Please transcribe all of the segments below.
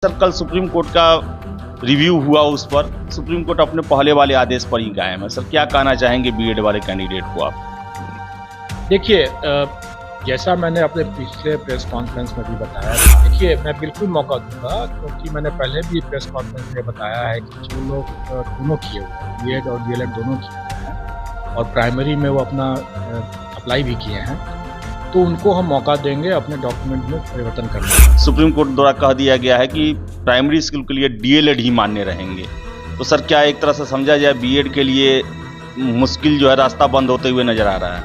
Sir कल supreme court का review हुआ, उस पर सुप्रीम कोर्ट अपने पहले वाले आदेश पर ही कायम है। सर क्या कहना चाहेंगे बीएड वाले कैंडिडेट को आप? देखिए, जैसा मैंने अपने पिछले प्रेस कॉन्फ्रेंस में भी बताया था, देखिए मैं बिल्कुल मौका दूंगा, क्योंकि मैंने पहले भी प्रेस कॉन्फ्रेंस में बताया है कि जो लोग दोनों किए हुए हैं, बीएड और डीएलएड दोनों किए हुए हैं और प्राइमरी में वो अपना अप्लाई भी किए हैं, तो उनको हम मौका देंगे अपने डॉक्यूमेंट में परिवर्तन करने का। सुप्रीम कोर्ट द्वारा कह दिया गया है कि प्राइमरी स्कूल के लिए डीएलएड ही मान्य रहेंगे, तो सर क्या एक तरह से समझा जाए बीएड के लिए मुश्किल जो है रास्ता बंद होते हुए नजर आ रहा है?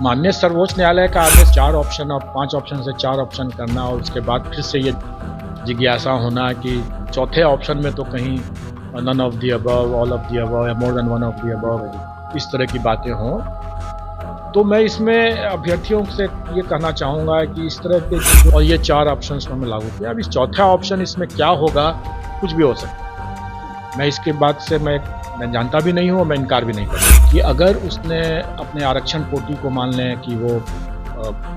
माननीय सर्वोच्च न्यायालय का आदेश 4 ऑप्शन और 5 ऑप्शन से 4 ऑप्शन करना और उसके बाद फिर से ये जिज्ञासा होना कि चौथे ऑप्शन में तो कहीं none of the above, all of the above या more than one of the above, इस तरह की बातें हों, तो मैं इसमें अभ्यर्थियों से ये कहना चाहूँगा कि इस तरह के और ये 4 ऑप्शंस हमें लागू किया। अब इस चौथा ऑप्शन इसमें क्या होगा, कुछ भी हो सकता है। मैं इसके बाद से मैं जानता भी नहीं हूँ और मैं इनकार भी नहीं करूँगा कि अगर उसने अपने आरक्षण कोटि को मान लें कि वो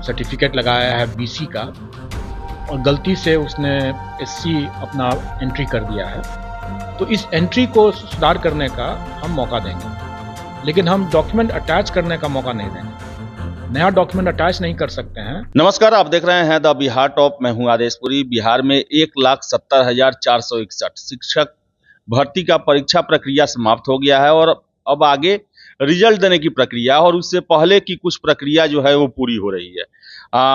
सर्टिफिकेट लगाया है बीसी का और गलती से उसने एससी अपना एंट्री कर दिया है, तो इस एंट्री को सुधार करने का हम मौका देंगे, लेकिन हम डॉक्यूमेंट अटैच करने का मौका नहीं देंगे। नया डॉक्यूमेंट अटैच नहीं कर सकते हैं। नमस्कार, आप देख रहे हैं द बिहार टॉप। मैं हूं आदेशपुरी। बिहार में 1,70,461 शिक्षक भर्ती का परीक्षा प्रक्रिया समाप्त हो गया है और अब आगे रिजल्ट देने की प्रक्रिया और उससे पहले की कुछ प्रक्रिया जो है वो पूरी हो रही है।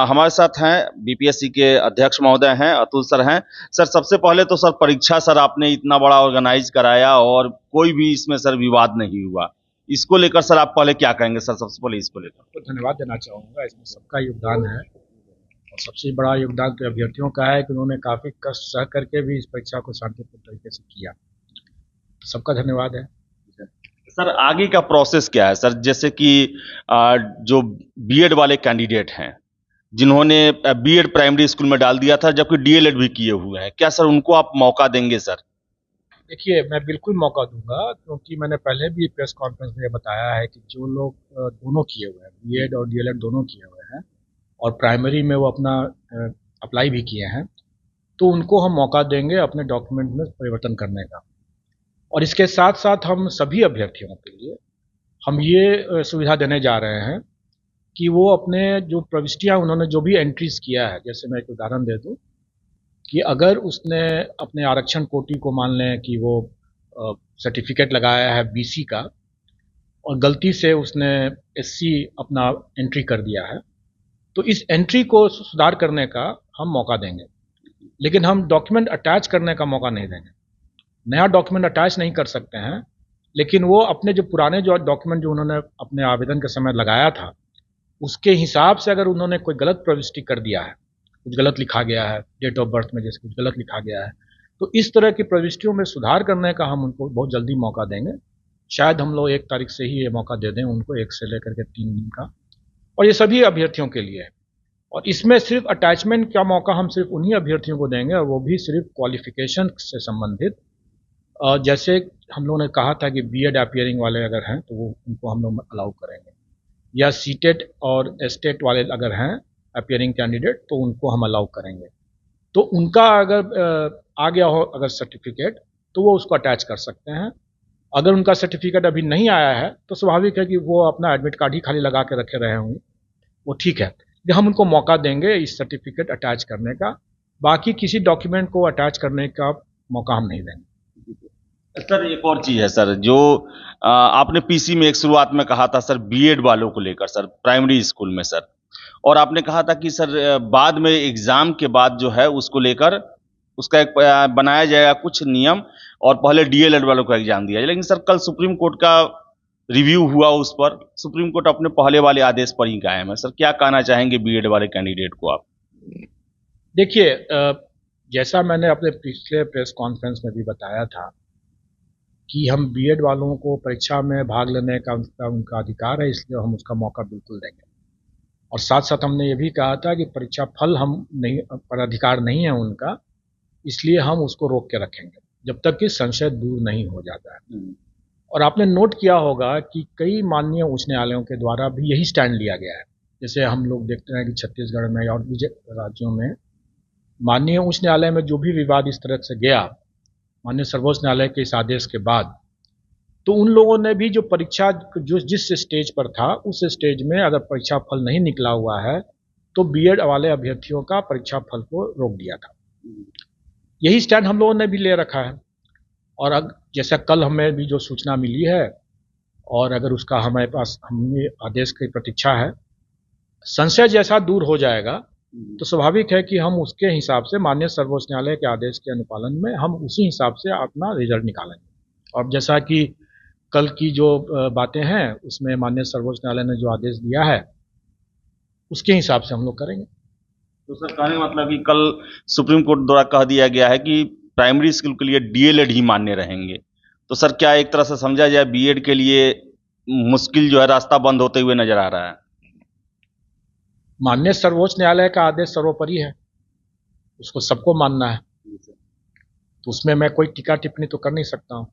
हमारे साथ हैं बीपीएससी के अध्यक्ष महोदय हैं, अतुल सर हैं। सर सबसे पहले तो सर परीक्षा सर आपने इतना बड़ा ऑर्गेनाइज कराया और कोई भी इसमें सर विवाद नहीं हुआ, इसको लेकर सर आप पहले क्या कहेंगे? सर सबसे पहले इसको लेकर तो धन्यवाद देना चाहूँगा। इसमें सबका योगदान है और सबसे बड़ा योगदान तो अभ्यर्थियों का है कि उन्होंने काफ़ी कष्ट सह करके भी इस परीक्षा को शांतिपूर्ण तरीके से किया। सबका धन्यवाद है। सर आगे का प्रोसेस क्या है सर? जैसे कि जो बीएड वाले कैंडिडेट हैं जिन्होंने बीएड प्राइमरी स्कूल में डाल दिया था जबकि डीएलएड भी किए हुए हैं, क्या सर उनको आप मौका देंगे? सर देखिए, मैं बिल्कुल मौका दूंगा, क्योंकि मैंने पहले भी प्रेस कॉन्फ्रेंस में बताया है कि जो लोग दोनों किए हुए हैं, बीएड और डीएलएड दोनों किए हुए हैं और प्राइमरी में वो अपना अप्लाई भी किए हैं, तो उनको हम मौका देंगे अपने डॉक्यूमेंट में परिवर्तन करने का। और इसके साथ साथ हम सभी अभ्यर्थियों के लिए हम ये सुविधा देने जा रहे हैं कि वो अपने जो प्रविष्टियाँ उन्होंने जो भी एंट्रीज किया है, जैसे मैं एक उदाहरण दे दूँ कि अगर उसने अपने आरक्षण कोटि को मान लें कि वो सर्टिफिकेट लगाया है बीसी का और गलती से उसने एससी अपना एंट्री कर दिया है, तो इस एंट्री को सुधार करने का हम मौका देंगे, लेकिन हम डॉक्यूमेंट अटैच करने का मौका नहीं देंगे। नया डॉक्यूमेंट अटैच नहीं कर सकते हैं, लेकिन वो अपने जो पुराने जो डॉक्यूमेंट जो उन्होंने अपने आवेदन के समय लगाया था उसके हिसाब से अगर उन्होंने कोई गलत प्रविष्टि कर दिया है, कुछ गलत लिखा गया है, डेट ऑफ बर्थ में जैसे कुछ गलत लिखा गया है, तो इस तरह की प्रविष्टियों में सुधार करने का हम उनको बहुत जल्दी मौका देंगे। शायद हम लोग 1 तारीख से ही ये मौका दे दें उनको, 1 से लेकर के 3 दिन का, और ये सभी अभ्यर्थियों के लिए है। और इसमें सिर्फ अटैचमेंट का मौका हम सिर्फ उन्हीं अभ्यर्थियों को देंगे और वो भी सिर्फ क्वालिफिकेशन से संबंधित। जैसे हम लोगों ने कहा था कि बीएड अपियरिंग वाले अगर हैं तो वो उनको हम लोग अलाउ करेंगे, या सीटेट और एस्टेट वाले अगर हैं अपियरिंग कैंडिडेट तो उनको हम अलाउ करेंगे। तो उनका अगर आ गया हो अगर सर्टिफिकेट तो वो उसको अटैच कर सकते हैं। अगर उनका सर्टिफिकेट अभी नहीं आया है तो स्वाभाविक है कि वो अपना एडमिट कार्ड ही खाली लगा के रखे रहे होंगे, वो ठीक है, कि हम उनको मौका देंगे इस सर्टिफिकेट अटैच करने का। बाकी किसी डॉक्यूमेंट को अटैच करने का मौका हम नहीं देंगे। सर एक और चीज है सर, जो आपने पीसी में एक शुरुआत में कहा था सर बीएड वालों को लेकर सर प्राइमरी स्कूल में सर, और आपने कहा था कि सर बाद में एग्जाम के बाद जो है उसको लेकर उसका एक बनाया जाएगा कुछ नियम और पहले डीएलएड वालों को एग्जाम दिया जाए। लेकिन सर कल सुप्रीम कोर्ट का रिव्यू हुआ, उस पर सुप्रीम कोर्ट अपने पहले वाले आदेश पर ही कायम है। सर क्या कहना चाहेंगे बीएड वाले कैंडिडेट को आप? देखिए, जैसा मैंने अपने पिछले प्रेस कॉन्फ्रेंस में भी बताया था कि हम बीएड वालों को परीक्षा में भाग लेने का उनका अधिकार है, इसलिए हम उसका मौका बिल्कुल देंगे। और साथ साथ हमने ये भी कहा था कि परीक्षा फल हम नहीं पर अधिकार नहीं है उनका, इसलिए हम उसको रोक के रखेंगे जब तक कि संशय दूर नहीं हो जाता है। और आपने नोट किया होगा कि कई माननीय उच्च न्यायालयों के द्वारा भी यही स्टैंड लिया गया है। जैसे हम लोग देखते हैं कि छत्तीसगढ़ में और भी राज्यों में माननीय उच्च न्यायालय में जो भी विवाद इस तरह से गया, माननीय सर्वोच्च न्यायालय के इस आदेश के बाद, तो उन लोगों ने भी जो परीक्षा जो जिस स्टेज पर था उस स्टेज में अगर परीक्षा फल नहीं निकला हुआ है तो बीएड वाले अभ्यर्थियों का परीक्षा फल को रोक दिया था। यही स्टैंड हम लोगों ने भी ले रखा है। और अब जैसा कल हमें भी जो सूचना मिली है और अगर उसका हमारे पास हमें आदेश की प्रतीक्षा है, संशय जैसा दूर हो जाएगा तो स्वाभाविक है कि हम उसके हिसाब से माननीय सर्वोच्च न्यायालय के आदेश के अनुपालन में हम उसी हिसाब से अपना रिजल्ट निकालेंगे। और जैसा कि कल की जो बातें हैं उसमें माननीय सर्वोच्च न्यायालय ने जो आदेश दिया है उसके हिसाब से हम लोग करेंगे। तो सर कहने का मतलब कि कल सुप्रीम कोर्ट द्वारा कह दिया गया है कि प्राइमरी स्कूल के लिए डीएलएड ही मान्य रहेंगे, तो सर क्या एक तरह से समझा जाए बीएड के लिए मुश्किल जो है रास्ता बंद होते हुए नजर आ रहा है? माननीय सर्वोच्च न्यायालय का आदेश सर्वोपरि है, उसको सबको मानना है, तो उसमें मैं कोई टीका टिप्पणी तो कर नहीं सकता हूँ,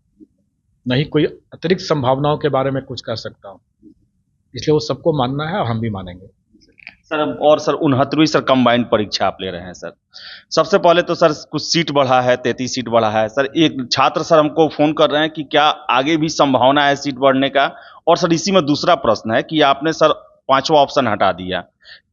नहीं कोई अतिरिक्त संभावनाओं के बारे में कुछ कर सकता हूँ, इसलिए वो सबको मानना है और हम भी मानेंगे। सर और सर 69वीं सर कंबाइंड परीक्षा आप ले रहे हैं सर, सबसे पहले तो सर कुछ सीट बढ़ा है, 33 सीट बढ़ा है सर। एक छात्र सर हमको फोन कर रहे हैं कि क्या आगे भी संभावना है सीट बढ़ने का, और सर इसी में दूसरा प्रश्न है कि आपने सर 5वां ऑप्शन हटा दिया,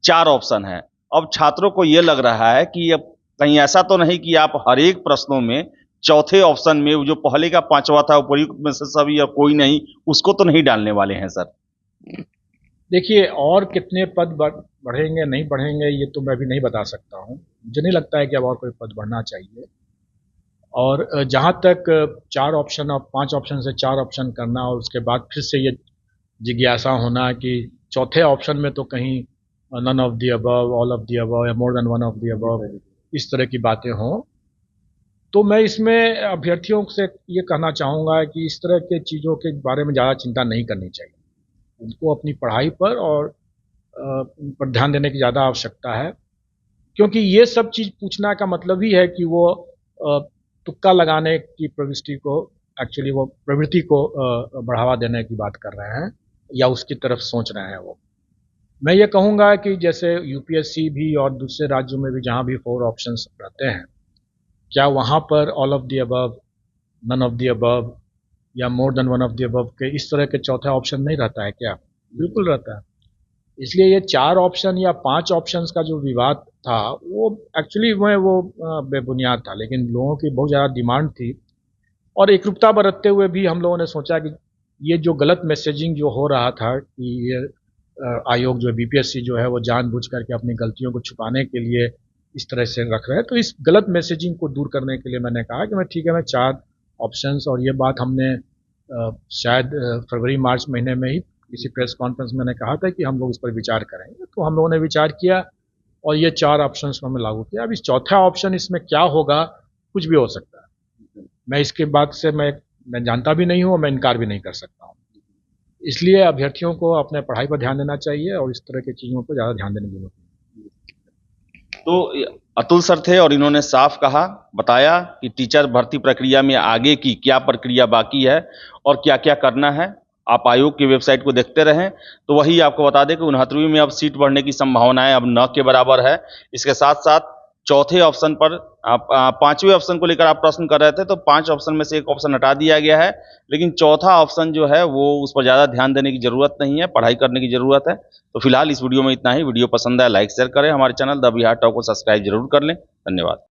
4 ऑप्शन है। अब छात्रों को यह लग रहा है कि अब कहीं ऐसा तो नहीं कि आप हर एक प्रश्नों में चौथे ऑप्शन में जो पहले का 5वां था उपयुक्त में से सभी या कोई नहीं, उसको तो नहीं डालने वाले हैं सर? देखिए, और कितने पद बढ़ेंगे नहीं बढ़ेंगे ये तो मैं भी नहीं बता सकता हूँ। मुझे नहीं लगता है कि अब और कोई पद बढ़ना चाहिए। और जहाँ तक 4 ऑप्शन और 5 ऑप्शन से 4 ऑप्शन करना और उसके बाद फिर से ये जिज्ञासा होना कि चौथे ऑप्शन में तो कहीं none of the above, all of the above या more than one of the above, इस तरह की बातें हों, तो मैं इसमें अभ्यर्थियों से ये कहना चाहूँगा कि इस तरह के चीज़ों के बारे में ज़्यादा चिंता नहीं करनी चाहिए। उनको अपनी पढ़ाई पर और उन पर ध्यान देने की ज़्यादा आवश्यकता है, क्योंकि ये सब चीज़ पूछना का मतलब ही है कि वो तुक्का लगाने की प्रवृत्ति को एक्चुअली वो प्रवृत्ति को बढ़ावा देने की बात कर रहे हैं या उसकी तरफ सोच रहे हैं वो। मैं ये कहूँगा कि जैसे यूपीएससी भी और दूसरे राज्यों में भी जहाँ भी 4 ऑप्शंस रहते हैं, क्या वहाँ पर all of the above, none of the above या more than one of the above के इस तरह के चौथा ऑप्शन नहीं रहता है क्या? बिल्कुल रहता है। इसलिए ये 4 ऑप्शन या 5 ऑप्शंस का जो विवाद था वो एक्चुअली में वो बेबुनियाद था, लेकिन लोगों की बहुत ज़्यादा डिमांड थी और एकरूपता बरतते हुए भी हम लोगों ने सोचा कि ये जो गलत मैसेजिंग जो हो रहा था कि ये आयोग जो है बीपीएससी जो है वो जानबूझ करके अपनी गलतियों को छुपाने के लिए इस तरह से रख रहे हैं, तो इस गलत मैसेजिंग को दूर करने के लिए मैंने कहा कि मैं ठीक है, मैं 4 ऑप्शंस, और ये बात हमने शायद फरवरी मार्च महीने में ही किसी प्रेस कॉन्फ्रेंस में मैंने कहा था कि हम लोग इस पर विचार करेंगे, तो हम लोगों ने विचार किया और ये 4 ऑप्शंस को हमने लागू किया। अब इस चौथा ऑप्शन इसमें क्या होगा, कुछ भी हो सकता है, मैं इसके बाद से मैं जानता भी नहीं हूँ और मैं इनकार भी नहीं कर सकता हूँ। इसलिए अभ्यर्थियों को अपने पढ़ाई पर ध्यान देना चाहिए और इस तरह की चीज़ों पर ज़्यादा ध्यान देने की जरूरत नहीं। तो अतुल सर थे और इन्होंने साफ कहा, बताया कि टीचर भर्ती प्रक्रिया में आगे की क्या प्रक्रिया बाकी है और क्या क्या करना है। आप आयोग की वेबसाइट को देखते रहें तो वही आपको बता दें कि 69वीं में अब सीट बढ़ने की संभावनाएं अब 9 के बराबर है। इसके साथ साथ चौथे ऑप्शन पर आप 5वें ऑप्शन को लेकर आप प्रश्न कर रहे थे, तो 5 ऑप्शन में से एक ऑप्शन हटा दिया गया है, लेकिन चौथा ऑप्शन जो है वो उस पर ज़्यादा ध्यान देने की जरूरत नहीं है, पढ़ाई करने की जरूरत है। तो फिलहाल इस वीडियो में इतना ही। वीडियो पसंद आया लाइक शेयर करें, हमारे चैनल द बिहार टॉक को सब्सक्राइब जरूर कर लें। धन्यवाद।